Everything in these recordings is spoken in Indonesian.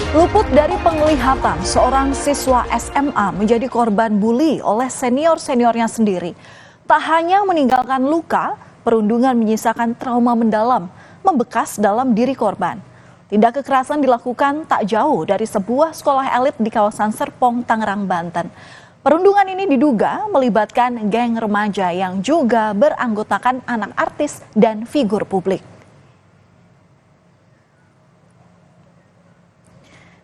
Luput dari penglihatan, seorang siswa SMA menjadi korban bully oleh senior-seniornya sendiri. Tak hanya meninggalkan luka, perundungan menyisakan trauma mendalam, membekas dalam diri korban. Tindak kekerasan dilakukan tak jauh dari sebuah sekolah elit di kawasan Serpong, Tangerang, Banten. Perundungan ini diduga melibatkan geng remaja yang juga beranggotakan anak artis dan figur publik.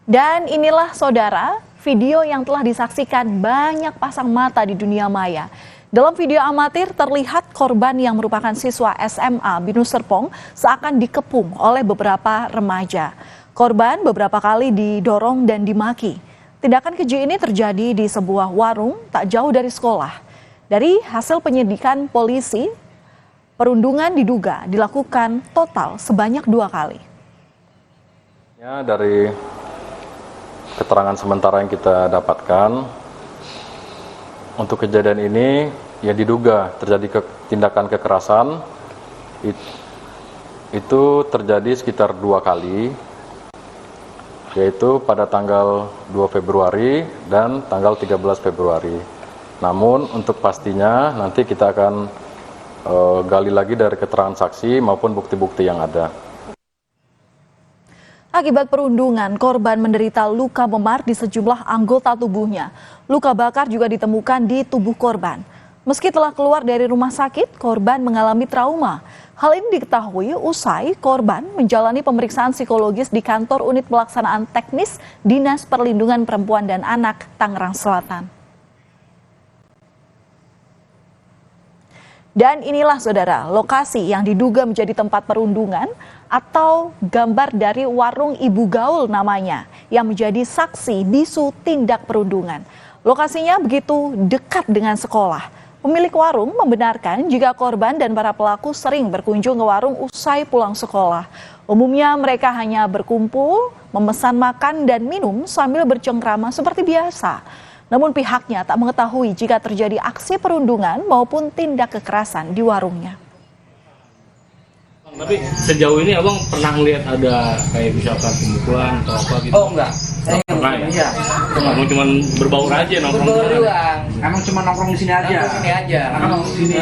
Dan inilah saudara, video yang telah disaksikan banyak pasang mata di dunia maya. Dalam video amatir terlihat korban yang merupakan siswa SMA Binus Serpong seakan dikepung oleh beberapa remaja. Korban beberapa kali didorong dan dimaki. Tindakan keji ini terjadi di sebuah warung tak jauh dari sekolah. Dari hasil penyidikan polisi, perundungan diduga dilakukan total sebanyak 2 kali. Dari keterangan sementara yang kita dapatkan, untuk kejadian ini yang diduga terjadi tindakan kekerasan itu terjadi sekitar 2 kali, yaitu pada tanggal 2 Februari dan tanggal 13 Februari. Namun untuk pastinya nanti kita akan gali lagi dari keterangan saksi maupun bukti-bukti yang ada. Akibat perundungan, korban menderita luka memar di sejumlah anggota tubuhnya. Luka bakar juga ditemukan di tubuh korban. Meski telah keluar dari rumah sakit, korban mengalami trauma. Hal ini diketahui usai korban menjalani pemeriksaan psikologis di kantor unit pelaksanaan teknis Dinas Perlindungan Perempuan dan Anak, Tangerang Selatan. Dan inilah saudara, lokasi yang diduga menjadi tempat perundungan atau gambar dari warung Ibu Gaul namanya yang menjadi saksi bisu tindak perundungan. Lokasinya begitu dekat dengan sekolah. Pemilik warung membenarkan jika korban dan para pelaku sering berkunjung ke warung usai pulang sekolah. Umumnya mereka hanya berkumpul, memesan makan dan minum sambil bercengkrama seperti biasa. Namun pihaknya tak mengetahui jika terjadi aksi perundungan maupun tindak kekerasan di warungnya. Tapi sejauh ini abang pernah lihat ada kayak misalkan pemukulan atau apa gitu? Oh enggak, saya ya? Emang cuma berbaur aja nongkrong? Berbaur doang. Emang cuma nongkrong di sini aja? Nongkrong sini aja. Nongkrong di sini.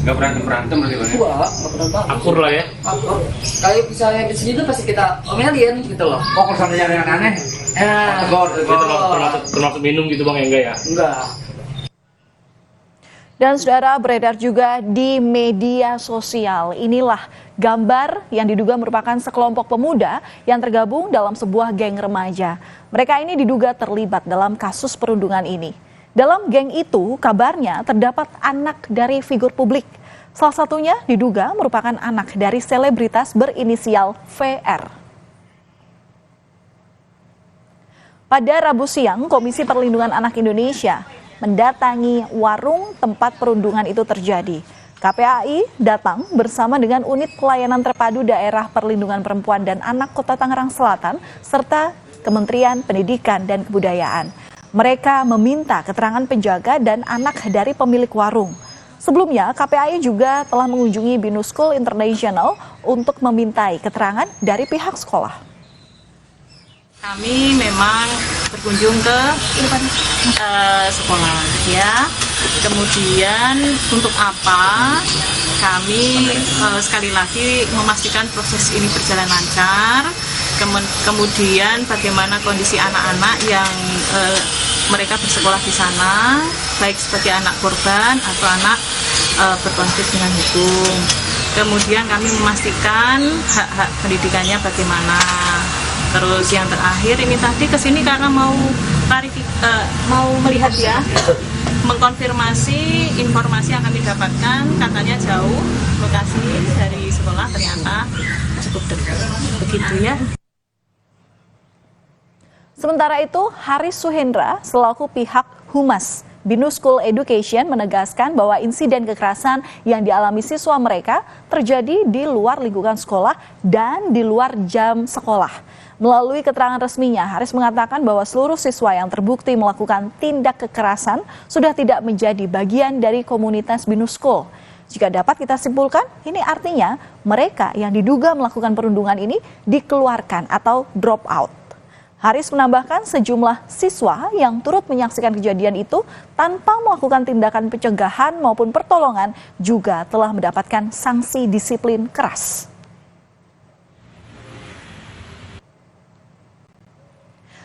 Nggak berantem berarti bang? Enggak pernah banget. Akur lah ya? Akur. Kalau misalnya di sini tuh pasti kita omelin gitu loh. Oh kalau sampai yang aneh? Termasuk minum gitu bang ya enggak ya? Enggak. Dan saudara, beredar juga di media sosial. Inilah gambar yang diduga merupakan sekelompok pemuda yang tergabung dalam sebuah geng remaja. Mereka ini diduga terlibat dalam kasus perundungan ini. Dalam geng itu kabarnya terdapat anak dari figur publik. Salah satunya diduga merupakan anak dari selebritas berinisial VR. Pada Rabu siang, Komisi Perlindungan Anak Indonesia mendatangi warung tempat perundungan itu terjadi. KPAI datang bersama dengan Unit Pelayanan Terpadu Daerah Perlindungan Perempuan dan Anak Kota Tangerang Selatan serta Kementerian Pendidikan dan Kebudayaan. Mereka meminta keterangan penjaga dan anak dari pemilik warung. Sebelumnya, KPAI juga telah mengunjungi Binus School International untuk memintai keterangan dari pihak sekolah. Kami memang berkunjung ke sekolah ya. Kemudian untuk apa? Kami sekali lagi memastikan proses ini berjalan lancar. Kemudian bagaimana kondisi anak-anak yang mereka bersekolah di sana, baik sebagai anak korban atau anak berkonflik dengan hukum. Kemudian kami memastikan hak-hak pendidikannya bagaimana. Terus yang terakhir ini tadi kesini karena mau melihat ya, mengkonfirmasi informasi yang kami dapatkan, katanya jauh lokasi dari sekolah, ternyata cukup dekat. Begitu ya. Sementara itu, Haris Suhendra selaku pihak Humas Binus School Education menegaskan bahwa insiden kekerasan yang dialami siswa mereka terjadi di luar lingkungan sekolah dan di luar jam sekolah. Melalui keterangan resminya, Haris mengatakan bahwa seluruh siswa yang terbukti melakukan tindak kekerasan sudah tidak menjadi bagian dari komunitas Binus School. Jika dapat kita simpulkan, ini artinya mereka yang diduga melakukan perundungan ini dikeluarkan atau drop out. Haris menambahkan sejumlah siswa yang turut menyaksikan kejadian itu tanpa melakukan tindakan pencegahan maupun pertolongan juga telah mendapatkan sanksi disiplin keras.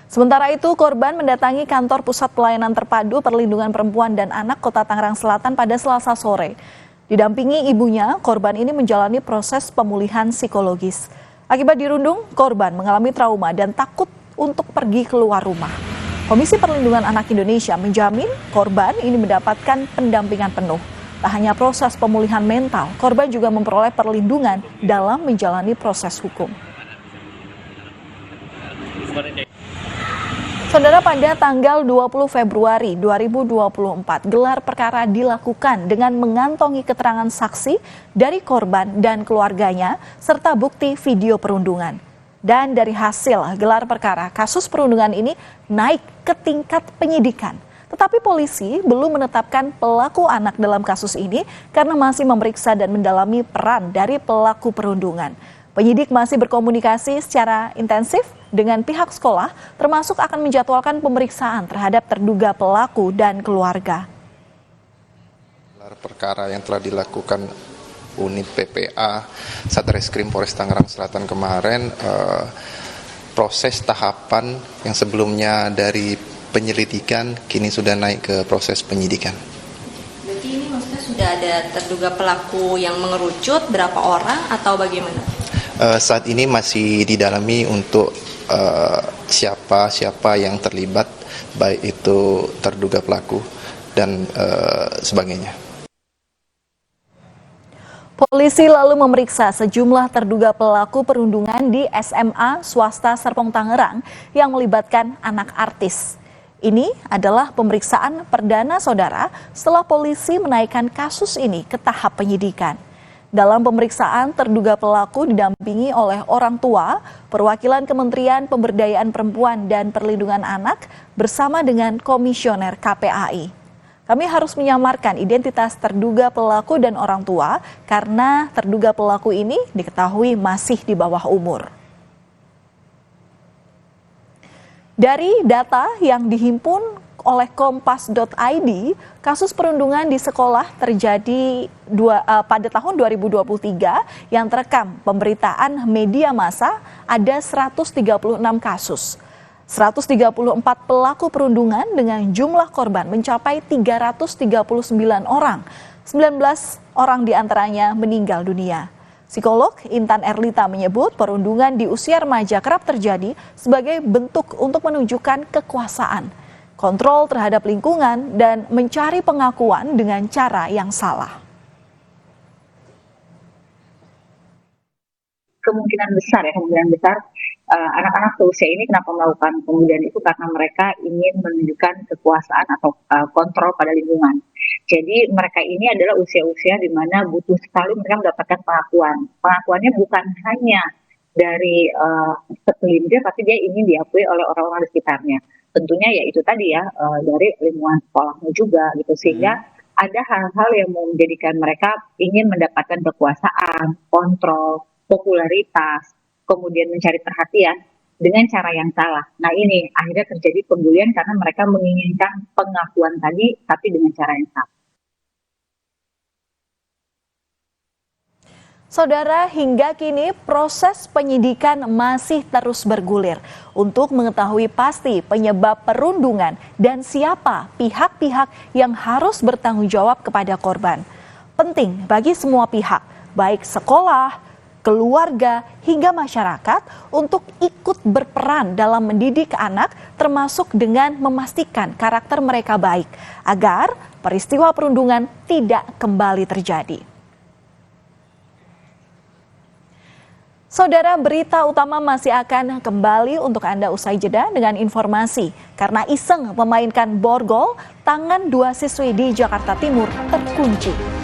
Sementara itu, korban mendatangi kantor Pusat Pelayanan Terpadu Perlindungan Perempuan dan Anak Kota Tangerang Selatan pada Selasa sore. Didampingi ibunya, korban ini menjalani proses pemulihan psikologis. Akibat dirundung, korban mengalami trauma dan takut untuk pergi keluar rumah. Komisi Perlindungan Anak Indonesia menjamin korban ini mendapatkan pendampingan penuh. Tak hanya proses pemulihan mental, korban juga memperoleh perlindungan dalam menjalani proses hukum. Saudara, pada tanggal 20 Februari 2024, gelar perkara dilakukan dengan mengantongi keterangan saksi dari korban dan keluarganya serta bukti video perundungan. Dan dari hasil gelar perkara, kasus perundungan ini naik ke tingkat penyidikan. Tetapi polisi belum menetapkan pelaku anak dalam kasus ini karena masih memeriksa dan mendalami peran dari pelaku perundungan. Penyidik masih berkomunikasi secara intensif dengan pihak sekolah, termasuk akan menjadwalkan pemeriksaan terhadap terduga pelaku dan keluarga. Gelar perkara yang telah dilakukan Unit PPA Satreskrim Polres Tangerang Selatan kemarin, proses tahapan yang sebelumnya dari penyelidikan kini sudah naik ke proses penyidikan. Berarti ini maksudnya sudah ada terduga pelaku yang mengerucut berapa orang atau bagaimana? Saat ini masih didalami untuk siapa yang terlibat, baik itu terduga pelaku dan sebagainya. Polisi lalu memeriksa sejumlah terduga pelaku perundungan di SMA swasta Serpong Tangerang yang melibatkan anak artis. Ini adalah pemeriksaan perdana saudara setelah polisi menaikkan kasus ini ke tahap penyidikan. Dalam pemeriksaan, terduga pelaku didampingi oleh orang tua, perwakilan Kementerian Pemberdayaan Perempuan dan Perlindungan Anak bersama dengan Komisioner KPAI. Kami harus menyamarkan identitas terduga pelaku dan orang tua karena terduga pelaku ini diketahui masih di bawah umur. Dari data yang dihimpun oleh kompas.id, kasus perundungan di sekolah terjadi pada tahun 2023 yang terekam pemberitaan media massa ada 136 kasus. 134 pelaku perundungan dengan jumlah korban mencapai 339 orang. 19 orang diantaranya meninggal dunia. Psikolog Intan Erlita menyebut perundungan di usia remaja kerap terjadi sebagai bentuk untuk menunjukkan kekuasaan, kontrol terhadap lingkungan, dan mencari pengakuan dengan cara yang salah. Kemungkinan besar anak-anak seusia ini kenapa melakukan pembunuhan itu karena mereka ingin menunjukkan kekuasaan atau kontrol pada lingkungan. Jadi mereka ini adalah usia-usia di mana butuh sekali mereka mendapatkan pengakuan. Pengakuannya bukan hanya dari segelintir, tapi dia ingin diakui oleh orang-orang di sekitarnya. Tentunya ya itu tadi ya, dari lingkungan sekolahnya juga gitu, sehingga ada hal-hal yang menjadikan mereka ingin mendapatkan kekuasaan, kontrol, popularitas, kemudian mencari perhatian dengan cara yang salah. Nah ini akhirnya terjadi pembulian karena mereka menginginkan pengakuan tadi tapi dengan cara yang salah. Saudara, hingga kini proses penyidikan masih terus bergulir untuk mengetahui pasti penyebab perundungan dan siapa pihak-pihak yang harus bertanggung jawab kepada korban. Penting bagi semua pihak, baik sekolah, keluarga, hingga masyarakat untuk ikut berperan dalam mendidik anak, termasuk dengan memastikan karakter mereka baik, agar peristiwa perundungan tidak kembali terjadi. Saudara, berita utama masih akan kembali untuk Anda usai jeda dengan informasi. Karena iseng memainkan borgol, tangan dua siswi di Jakarta Timur terkunci.